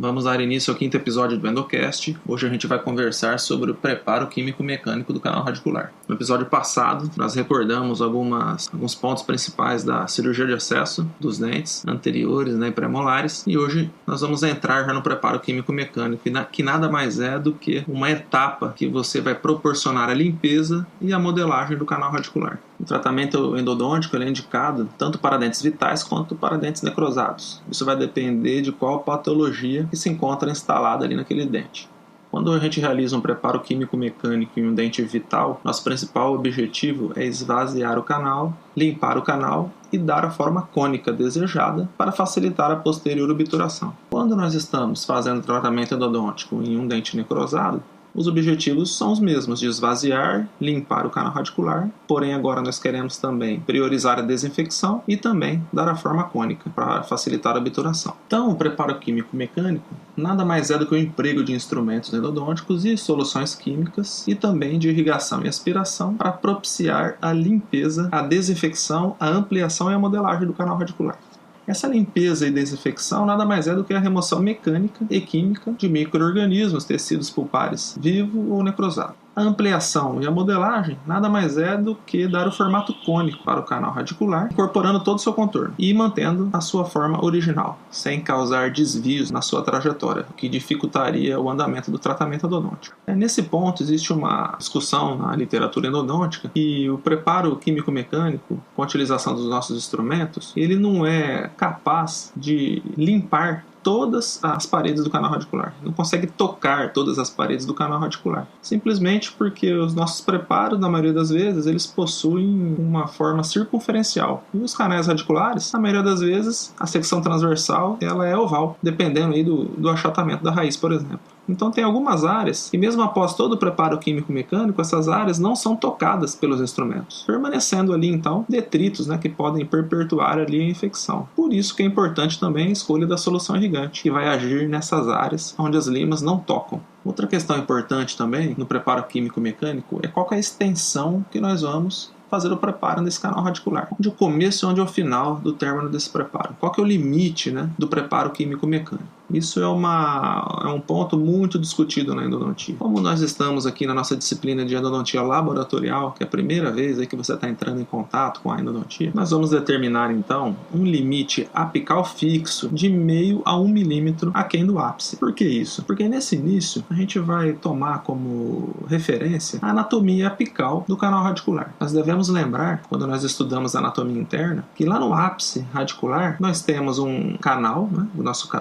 Vamos dar início ao 5º episódio do Endocast. Hoje a gente vai conversar sobre o preparo químico-mecânico do canal radicular. No episódio passado, nós recordamos alguns pontos principais da cirurgia de acesso dos dentes anteriores e premolares, e hoje nós vamos entrar já no preparo químico-mecânico, que nada mais é do que uma etapa que você vai proporcionar a limpeza e a modelagem do canal radicular. O tratamento endodôntico é indicado tanto para dentes vitais quanto para dentes necrosados. Isso vai depender de qual patologia que se encontra instalada ali naquele dente. Quando a gente realiza um preparo químico-mecânico em um dente vital, nosso principal objetivo é esvaziar o canal, limpar o canal e dar a forma cônica desejada para facilitar a posterior obturação. Quando nós estamos fazendo tratamento endodôntico em um dente necrosado, os objetivos são os mesmos, de esvaziar, limpar o canal radicular, porém agora nós queremos também priorizar a desinfecção e também dar a forma cônica para facilitar a obturação. Então, o preparo químico-mecânico nada mais é do que o emprego de instrumentos endodônticos e soluções químicas e também de irrigação e aspiração para propiciar a limpeza, a desinfecção, a ampliação e a modelagem do canal radicular. Essa limpeza e desinfecção nada mais é do que a remoção mecânica e química de micro-organismos, tecidos pulpares, vivo ou necrosado. A ampliação e a modelagem nada mais é do que dar o formato cônico para o canal radicular, incorporando todo o seu contorno e mantendo a sua forma original, sem causar desvios na sua trajetória, o que dificultaria o andamento do tratamento endodôntico. Nesse ponto, existe uma discussão na literatura endodôntica que o preparo químico-mecânico, com a utilização dos nossos instrumentos, ele não é capaz de limpar todas as paredes do canal radicular. Não consegue tocar todas as paredes do canal radicular. Simplesmente porque os nossos preparos, na maioria das vezes, eles possuem uma forma circunferencial. E os canais radiculares, na maioria das vezes, a secção transversal ela é oval, dependendo aí do achatamento da raiz, por exemplo. Então tem algumas áreas, e mesmo após todo o preparo químico-mecânico, essas áreas não são tocadas pelos instrumentos, permanecendo ali então detritos que podem perpetuar ali a infecção. Por isso que é importante também a escolha da solução irrigante, que vai agir nessas áreas onde as limas não tocam. Outra questão importante também no preparo químico-mecânico é qual que é a extensão que nós vamos fazer o preparo nesse canal radicular. Onde o começo e onde é o final do término desse preparo. Qual que é o limite do preparo químico-mecânico? Isso é um ponto muito discutido na endodontia. Como nós estamos aqui na nossa disciplina de endodontia laboratorial, que é a primeira vez aí que você está entrando em contato com a endodontia, nós vamos determinar então um limite apical fixo de 0,5 a 1 milímetro aquém do ápice. Por que isso? Porque nesse início a gente vai tomar como referência a anatomia apical do canal radicular. Nós devemos lembrar, quando nós estudamos anatomia interna, que lá no ápice radicular nós temos um canal,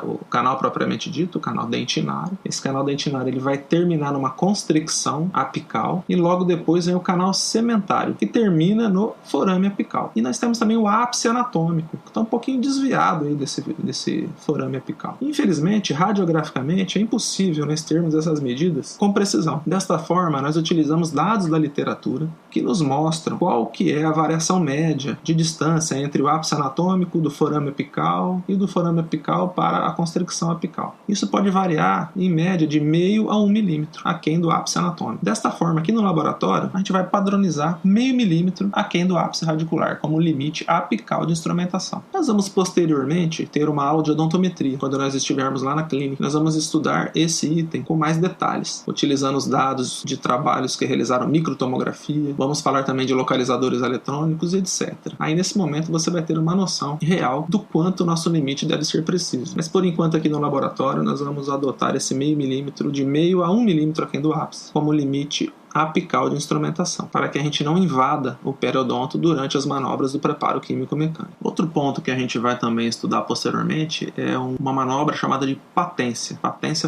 o canal propriamente dito, o canal dentinário. Esse canal dentinário ele vai terminar numa constricção apical e logo depois vem o canal sementário, que termina no forame apical. E nós temos também o ápice anatômico, que está um pouquinho desviado aí desse forame apical. Infelizmente, radiograficamente, é impossível nós termos essas medidas com precisão. Desta forma, nós utilizamos dados da literatura que nos mostram qual que é a variação média de distância entre o ápice anatômico do forame apical e do forame apical para a constricção apical. Isso pode variar em média de 0,5 a 1 milímetro aquém do ápice anatômico. Desta forma, aqui no laboratório, a gente vai padronizar 0,5 milímetro aquém do ápice radicular como limite apical de instrumentação. Nós vamos posteriormente ter uma aula de odontometria. Quando nós estivermos lá na clínica, nós vamos estudar esse item com mais detalhes, utilizando os dados de trabalhos que realizaram microtomografia. Vamos falar também de localizadores eletrônicos e etc. Aí nesse momento você vai ter uma noção real do quanto o nosso limite deve ser preciso. Mas por enquanto aqui no laboratório nós vamos adotar esse 0,5 milímetro de 0,5 a 1 milímetro aquém do ápice como limite apical de instrumentação, para que a gente não invada o periodonto durante as manobras do preparo químico-mecânico. Outro ponto que a gente vai também estudar posteriormente é uma manobra chamada de patência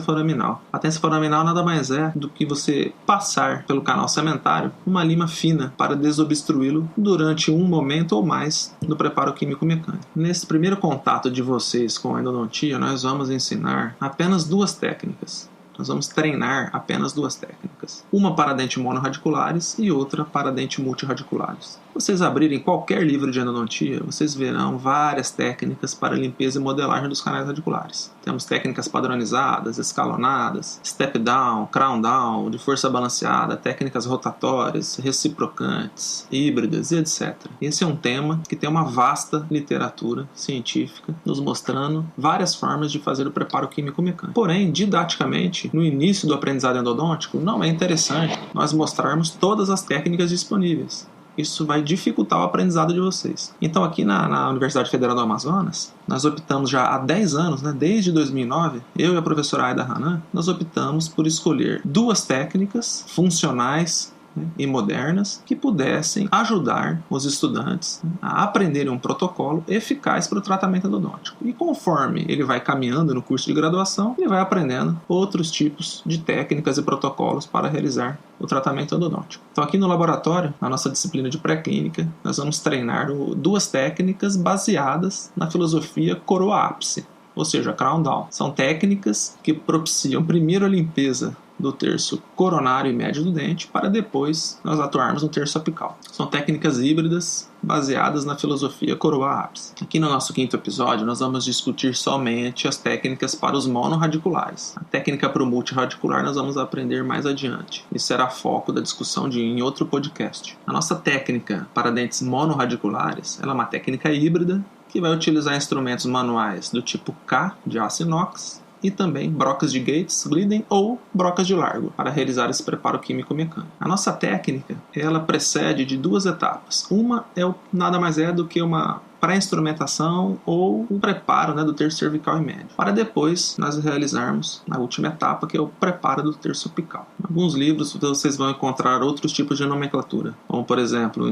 foraminal. Patência foraminal nada mais é do que você passar pelo canal sementário uma lima fina para desobstruí-lo durante um momento ou mais do preparo químico-mecânico. Nesse primeiro contato de vocês com a endodontia, nós vamos ensinar apenas duas técnicas. Nós vamos treinar apenas duas técnicas. técnicas. Uma para dentes monorradiculares e outra para dentes multirradiculares. Se vocês abrirem qualquer livro de endodontia, vocês verão várias técnicas para limpeza e modelagem dos canais radiculares. Temos técnicas padronizadas, escalonadas, step down, crown down, de força balanceada, técnicas rotatórias, reciprocantes, híbridas e etc. Esse é um tema que tem uma vasta literatura científica nos mostrando várias formas de fazer o preparo químico-mecânico. Porém, didaticamente, no início do aprendizado endodôntico, não é interessante nós mostrarmos todas as técnicas disponíveis. Isso vai dificultar o aprendizado de vocês. Então aqui na Universidade Federal do Amazonas, nós optamos já há 10 anos, desde 2009, eu e a professora Aida Hanan, nós optamos por escolher 2 técnicas funcionais e modernas que pudessem ajudar os estudantes a aprenderem um protocolo eficaz para o tratamento endodôntico. E conforme ele vai caminhando no curso de graduação, ele vai aprendendo outros tipos de técnicas e protocolos para realizar o tratamento endodôntico. Então aqui no laboratório, na nossa disciplina de pré-clínica, nós vamos treinar 2 técnicas baseadas na filosofia coroa-ápice, ou seja, crown down. São técnicas que propiciam primeiro a limpeza do terço coronário e médio do dente, para depois nós atuarmos no terço apical. São técnicas híbridas baseadas na filosofia coroa-ápice. Aqui no nosso 5º episódio, nós vamos discutir somente as técnicas para os monorradiculares. A técnica para o multirradicular nós vamos aprender mais adiante. Isso será foco da discussão em outro podcast. A nossa técnica para dentes monorradiculares ela é uma técnica híbrida que vai utilizar instrumentos manuais do tipo K, de aço inox, e também brocas de Gates, Glidden ou brocas de Largo para realizar esse preparo químico-mecânico. A nossa técnica, ela precede de 2 etapas. Uma nada mais é do que uma pré-instrumentação ou um preparo do terço cervical e médio, para depois nós realizarmos a última etapa, que é o preparo do terço apical. Em alguns livros vocês vão encontrar outros tipos de nomenclatura, como por exemplo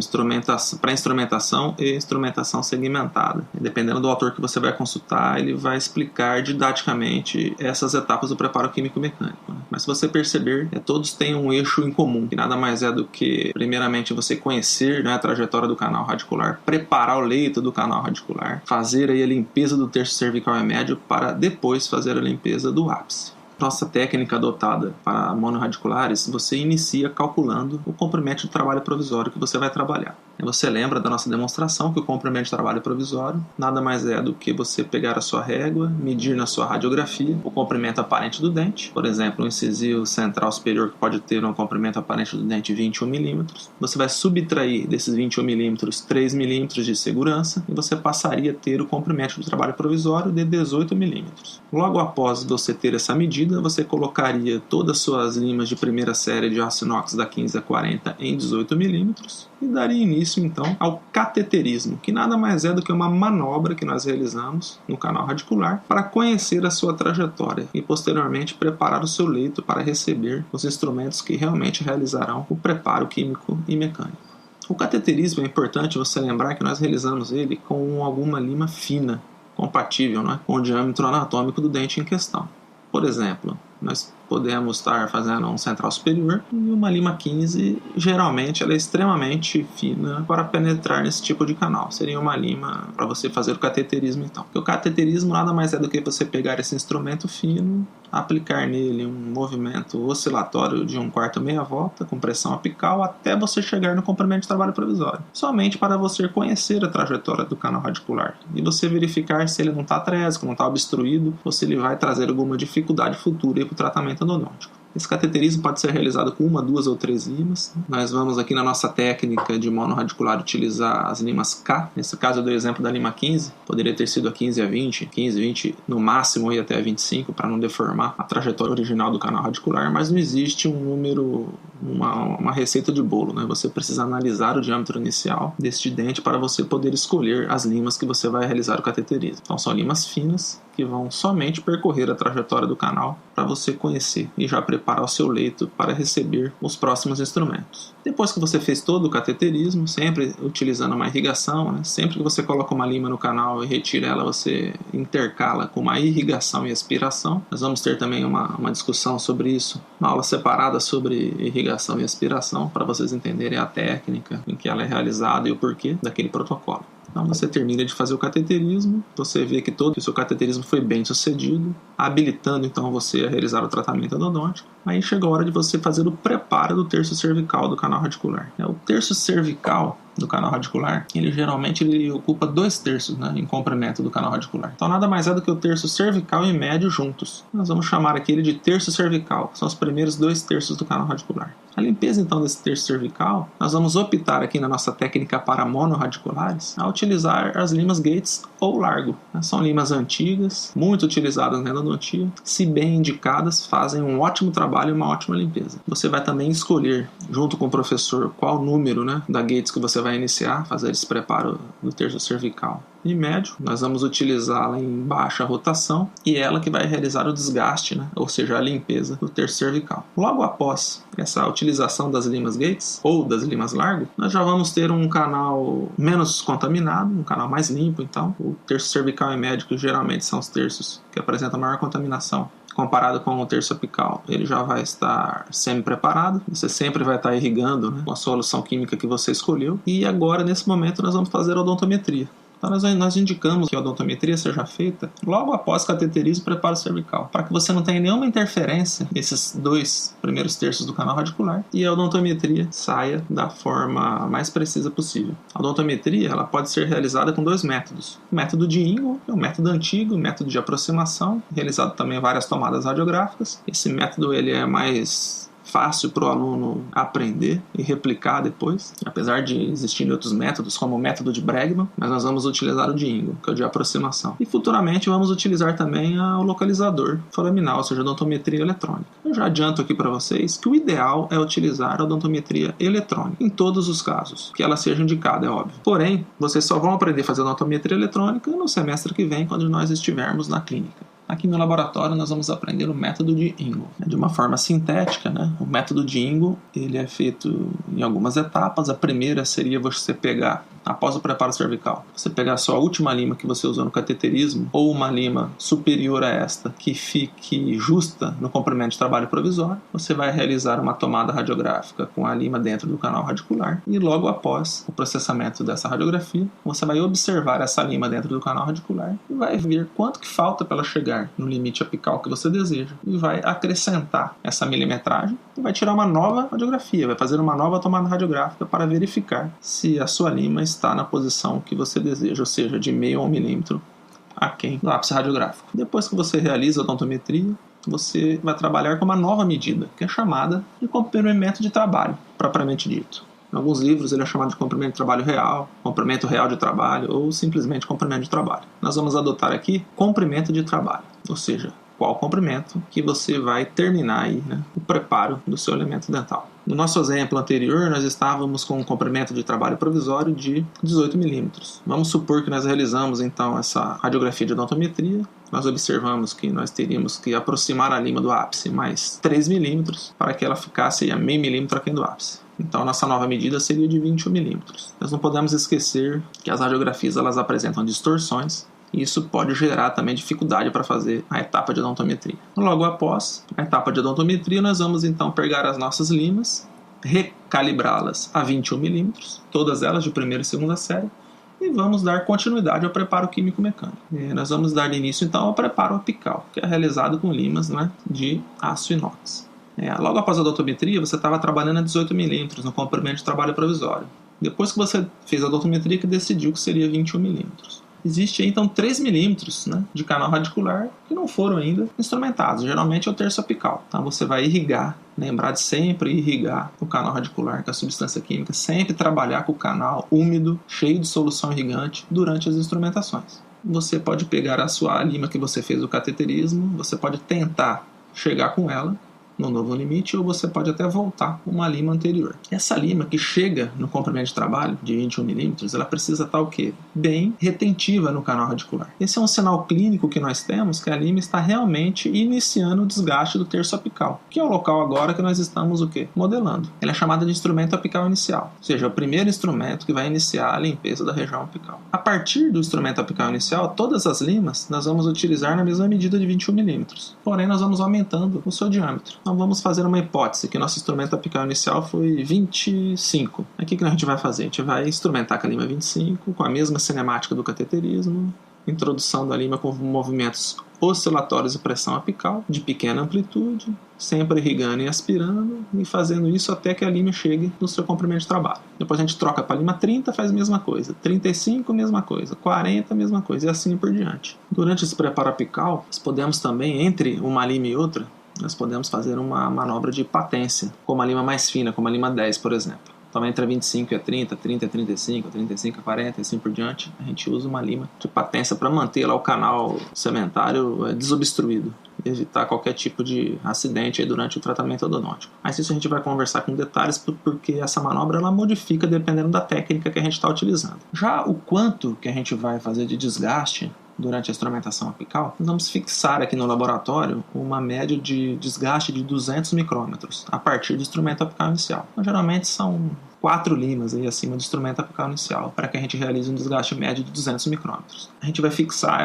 pré-instrumentação e instrumentação segmentada. E dependendo do autor que você vai consultar, ele vai explicar didaticamente essas etapas do preparo químico-mecânico. Mas se você perceber, todos têm um eixo em comum, que nada mais é do que, primeiramente, você conhecer a trajetória do canal radicular, preparar o leito do canal radicular, fazer aí a limpeza do terço cervical e médio para depois fazer a limpeza do ápice. Nossa técnica adotada para monorradiculares, você inicia calculando o comprimento de trabalho provisório que você vai trabalhar. Você lembra da nossa demonstração que o comprimento de trabalho provisório nada mais é do que você pegar a sua régua, medir na sua radiografia o comprimento aparente do dente. Por exemplo, um incisivo central superior que pode ter um comprimento aparente do dente de 21 mm. Você vai subtrair desses 21 mm 3 mm de segurança e você passaria a ter o comprimento de trabalho provisório de 18 mm. Logo após você ter essa medida, você colocaria todas as suas limas de primeira série de aço inox da 15 a 40 em 18 mm e daria início então ao cateterismo, que nada mais é do que uma manobra que nós realizamos no canal radicular para conhecer a sua trajetória e posteriormente preparar o seu leito para receber os instrumentos que realmente realizarão o preparo químico e mecânico. O cateterismo é importante você lembrar que nós realizamos ele com alguma lima fina, compatível com o diâmetro anatômico do dente em questão. Por exemplo, nós podemos estar fazendo um central superior e uma lima 15, geralmente ela é extremamente fina para penetrar nesse tipo de canal. Seria uma lima para você fazer o cateterismo então. Porque o cateterismo nada mais é do que você pegar esse instrumento fino, aplicar nele um movimento oscilatório de 1/4 meia volta com pressão apical até você chegar no comprimento de trabalho provisório. Somente para você conhecer a trajetória do canal radicular e você verificar se ele não está trésico, não está obstruído ou se ele vai trazer alguma dificuldade futura para o tratamento endodôntico. Esse cateterismo pode ser realizado com 1, 2 ou 3 limas. Nós vamos aqui na nossa técnica de monorradicular utilizar as limas K. Nesse caso eu dei o exemplo da lima 15. Poderia ter sido a 15 a 20, 15, 20 no máximo e até a 25 para não deformar a trajetória original do canal radicular, mas não existe um número, uma receita de bolo. Você precisa analisar o diâmetro inicial deste dente para você poder escolher as limas que você vai realizar o cateterismo. Então são limas finas que vão somente percorrer a trajetória do canal para você conhecer e já preparar o seu leito para receber os próximos instrumentos. Depois que você fez todo o cateterismo, sempre utilizando uma irrigação, sempre que você coloca uma lima no canal e retira ela, você intercala com uma irrigação e aspiração. Nós vamos ter também uma discussão sobre isso, uma aula separada sobre irrigação e aspiração, para vocês entenderem a técnica em que ela é realizada e o porquê daquele protocolo. Então você termina de fazer o cateterismo, você vê que todo o seu cateterismo foi bem sucedido, habilitando então você a realizar o tratamento endodôntico. Aí chega a hora de você fazer o preparo do terço cervical do canal radicular. O terço cervical do canal radicular, ele geralmente ocupa 2/3, né, em comprimento do canal radicular. Então nada mais é do que o terço cervical e médio juntos. Nós vamos chamar aquele de terço cervical, que são os primeiros 2/3 do canal radicular. A limpeza então desse terço cervical, nós vamos optar aqui na nossa técnica para monorradiculares a utilizar as limas Gates ou Largo. São limas antigas, muito utilizadas na endodontia, se bem indicadas, fazem um ótimo trabalho e uma ótima limpeza. Você vai também escolher, junto com o professor, qual número, né, da Gates que você vai iniciar, fazer esse preparo do terço cervical e médio. Nós vamos utilizá-la em baixa rotação e ela que vai realizar o desgaste, né, ou seja, a limpeza do terço cervical. Logo após essa utilização das limas Gates ou das limas Largo, nós já vamos ter um canal menos contaminado, um canal mais limpo. Então, o terço cervical e médio, que geralmente são os terços que apresentam maior contaminação, comparado com o terço apical, ele já vai estar semi-preparado. Você sempre vai estar irrigando, né, com a solução química que você escolheu. E agora, nesse momento, nós vamos fazer a odontometria. Então nós indicamos que a odontometria seja feita logo após cateterismo e preparo cervical, para que você não tenha nenhuma interferência nesses 2 primeiros terços do canal radicular e a odontometria saia da forma mais precisa possível. A odontometria ela pode ser realizada com 2 métodos. O método de Ingo, que é o método antigo, o método de aproximação, realizado também várias tomadas radiográficas. Esse método ele é mais fácil para o aluno aprender e replicar depois, apesar de existirem outros métodos, como o método de Bregman, mas nós vamos utilizar o de Ingo, que é o de aproximação. E futuramente vamos utilizar também o localizador foraminal, ou seja, a odontometria eletrônica. Eu já adianto aqui para vocês que o ideal é utilizar a odontometria eletrônica, em todos os casos, que ela seja indicada, é óbvio. Porém, vocês só vão aprender a fazer odontometria eletrônica no semestre que vem, quando nós estivermos na clínica. Aqui no laboratório nós vamos aprender o método de Ingo, de uma forma sintética, né? O método de Ingo ele é feito em algumas etapas. A primeira seria você pegar, após o preparo cervical, você pegar a sua última lima que você usou no cateterismo ou uma lima superior a esta que fique justa no comprimento de trabalho provisório. Você vai realizar uma tomada radiográfica com a lima dentro do canal radicular e logo após o processamento dessa radiografia, você vai observar essa lima dentro do canal radicular e vai ver quanto que falta para ela chegar no limite apical que você deseja e vai acrescentar essa milimetragem e vai tirar uma nova radiografia, vai fazer uma nova tomada radiográfica para verificar se a sua lima está na posição que você deseja, ou seja, de meio a 1 milímetro aquém do ápice radiográfico. Depois que você realiza a odontometria, você vai trabalhar com uma nova medida, que é chamada de comprimento de trabalho, propriamente dito. Em alguns livros ele é chamado de comprimento de trabalho real, comprimento real de trabalho ou simplesmente comprimento de trabalho. Nós vamos adotar aqui comprimento de trabalho, ou seja, qual comprimento que você vai terminar aí, né, o preparo do seu elemento dental. No nosso exemplo anterior, nós estávamos com um comprimento de trabalho provisório de 18 milímetros. Vamos supor que nós realizamos então essa radiografia de odontometria. Nós observamos que nós teríamos que aproximar a lima do ápice mais 3 milímetros para que ela ficasse a meio milímetro aquém do ápice. Então, nossa nova medida seria de 21 milímetros. Nós não podemos esquecer que as radiografias elas apresentam distorções e isso pode gerar também dificuldade para fazer a etapa de odontometria. Logo após a etapa de odontometria, nós vamos então pegar as nossas limas, recalibrá-las a 21 milímetros, todas elas de primeira e segunda série, e vamos dar continuidade ao preparo químico-mecânico. Nós vamos dar início então ao preparo apical, que é realizado com limas, né, de aço inox. Logo após a odontometria, você estava trabalhando a 18 milímetros no comprimento de trabalho provisório. Depois que você fez a odontometria, que decidiu que seria 21 milímetros. Existe aí, então 3 milímetros, né, de canal radicular que não foram ainda instrumentados. Geralmente é o terço apical. Então você vai irrigar, lembrar de sempre irrigar o canal radicular com a substância química, sempre trabalhar com o canal úmido, cheio de solução irrigante durante as instrumentações. Você pode pegar a sua lima que você fez do cateterismo, você pode tentar chegar com ela no novo limite, ou você pode até voltar com uma lima anterior. Essa lima que chega no comprimento de trabalho de 21 milímetros, ela precisa estar o quê? Bem retentiva no canal radicular. Esse é um sinal clínico que nós temos que a lima está realmente iniciando o desgaste do terço apical, que é o local agora que nós estamos o quê? Modelando. Ela é chamada de instrumento apical inicial, ou seja, o primeiro instrumento que vai iniciar a limpeza da região apical. A partir do instrumento apical inicial, todas as limas nós vamos utilizar na mesma medida de 21 milímetros, porém nós vamos aumentando o seu diâmetro. Então vamos fazer uma hipótese, que nosso instrumento apical inicial foi 25. O que a gente vai fazer? A gente vai instrumentar com a lima 25, com a mesma cinemática do cateterismo, introdução da lima com movimentos oscilatórios de pressão apical, de pequena amplitude, sempre irrigando e aspirando, e fazendo isso até que a lima chegue no seu comprimento de trabalho. Depois a gente troca para a lima 30, faz a mesma coisa, 35, mesma coisa, 40, mesma coisa, e assim por diante. Durante esse preparo apical, nós podemos também, entre uma lima e outra, nós podemos fazer uma manobra de patência, com uma lima mais fina, como a lima 10, por exemplo. Então, entre a 25 e a 30, 30 e 35, 35 e 40 e assim por diante, a gente usa uma lima de patência para manter lá o canal sementário desobstruído e evitar qualquer tipo de acidente aí durante o tratamento endodôntico. Mas isso a gente vai conversar com detalhes, porque essa manobra ela modifica dependendo da técnica que a gente está utilizando. Já o quanto que a gente vai fazer de desgaste durante a instrumentação apical, nós vamos fixar aqui no laboratório uma média de desgaste de 200 micrômetros a partir do instrumento apical inicial. Então, geralmente são 4 limas aí acima do instrumento apical inicial para que a gente realize um desgaste médio de 200 micrômetros. A gente vai fixar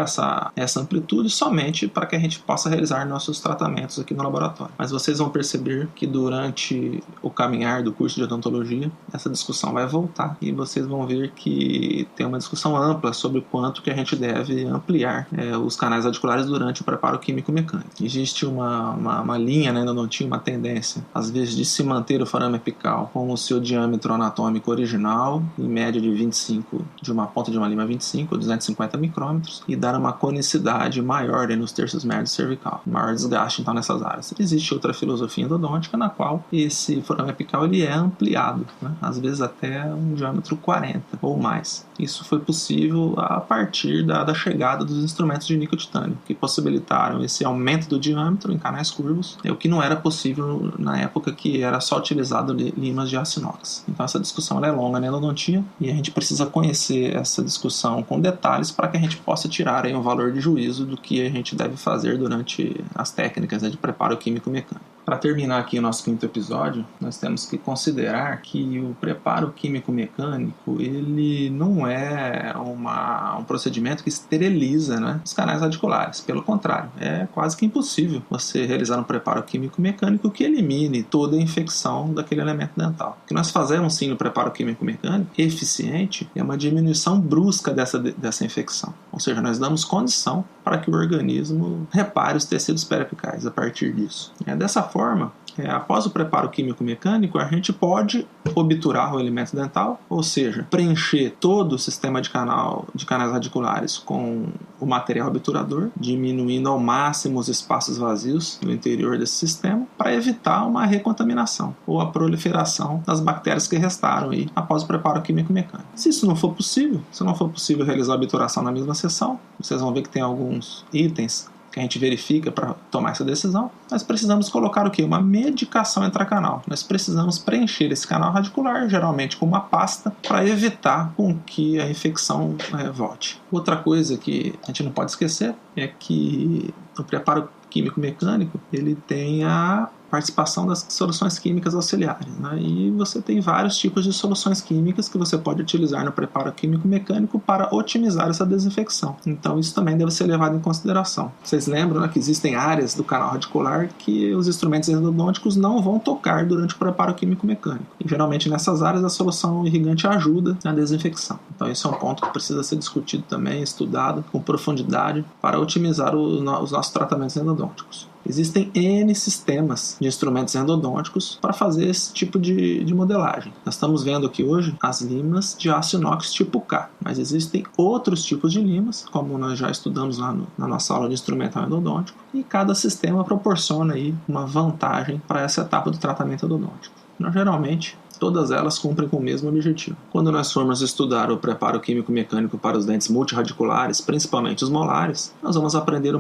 essa amplitude somente para que a gente possa realizar nossos tratamentos aqui no laboratório. Mas vocês vão perceber que durante o caminhar do curso de odontologia, essa discussão vai voltar e vocês vão ver que tem uma discussão ampla sobre o quanto que a gente deve ampliar os canais radiculares durante o preparo químico-mecânico. Existe uma linha, né, não tinha uma tendência, às vezes, de se manter o forame apical com o seu diâmetro anatômico original, em média de 25, de uma ponta de uma lima 25, 250 micrômetros, e dar uma conicidade maior nos terços médios cervical, maior desgaste então nessas áreas. Existe outra filosofia endodôntica na qual esse forame apical ele é ampliado, né? Às vezes até um diâmetro 40 ou mais. Isso foi possível a partir da chegada dos instrumentos de níquel titânio, que possibilitaram esse aumento do diâmetro em canais curvos, o que não era possível na época que era só utilizado limas de aço inox. Então essa discussão é longa na endodontia e a gente precisa conhecer essa discussão com detalhes para que a gente possa tirar aí um valor de juízo do que a gente deve fazer durante as técnicas de preparo químico-mecânico. Para terminar aqui o nosso 5º episódio, nós temos que considerar que o preparo químico-mecânico ele não é um procedimento que esteriliza, né, os canais radiculares. Pelo contrário, é quase que impossível você realizar um preparo químico-mecânico que elimine toda a infecção daquele elemento dental. O que nós fazemos sim no preparo químico-mecânico eficiente é uma diminuição brusca dessa infecção. Ou seja, nós damos condição para que o organismo repare os tecidos periapicais a partir disso. Dessa forma, após o preparo químico-mecânico, a gente pode obturar o elemento dental, ou seja, preencher todo o sistema de canais radiculares com o material obturador, diminuindo ao máximo os espaços vazios no interior desse sistema, para evitar uma recontaminação ou a proliferação das bactérias que restaram aí após o preparo químico-mecânico. Se isso não for possível, realizar a obturação na mesma sessão, vocês vão ver que tem alguns itens que a gente verifica para tomar essa decisão, nós precisamos colocar o quê? Uma medicação intracanal. Nós precisamos preencher esse canal radicular, geralmente com uma pasta, para evitar com que a infecção volte. Outra coisa que a gente não pode esquecer é que o preparo químico-mecânico ele tem a participação das soluções químicas auxiliares, né? E você tem vários tipos de soluções químicas que você pode utilizar no preparo químico-mecânico para otimizar essa desinfecção. Então isso também deve ser levado em consideração. Vocês lembram, né, que existem áreas do canal radicular que os instrumentos endodônticos não vão tocar durante o preparo químico-mecânico. E geralmente nessas áreas a solução irrigante ajuda na desinfecção. Então esse é um ponto que precisa ser discutido também, estudado com profundidade para otimizar os nossos tratamentos endodônticos. Existem N sistemas de instrumentos endodônticos para fazer esse tipo de modelagem. Nós estamos vendo aqui hoje as limas de aço inox tipo K, mas existem outros tipos de limas, como nós já estudamos lá na nossa aula de instrumental endodôntico, e cada sistema proporciona aí uma vantagem para essa etapa do tratamento endodôntico. Então, geralmente, todas elas cumprem com o mesmo objetivo. Quando nós formos estudar o preparo químico-mecânico para os dentes multirradiculares, principalmente os molares, nós vamos aprender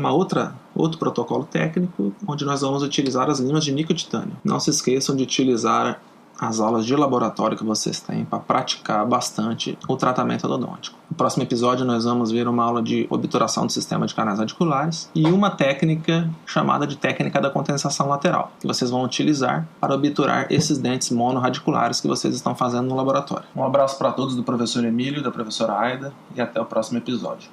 outro protocolo técnico, onde nós vamos utilizar as limas de níquel titânio. Não se esqueçam de utilizar as aulas de laboratório que vocês têm para praticar bastante o tratamento endodôntico. No próximo episódio nós vamos ver uma aula de obturação do sistema de canais radiculares e uma técnica chamada de técnica da condensação lateral, que vocês vão utilizar para obturar esses dentes monorradiculares que vocês estão fazendo no laboratório. Um abraço para todos do professor Emílio, da professora Aida e até o próximo episódio.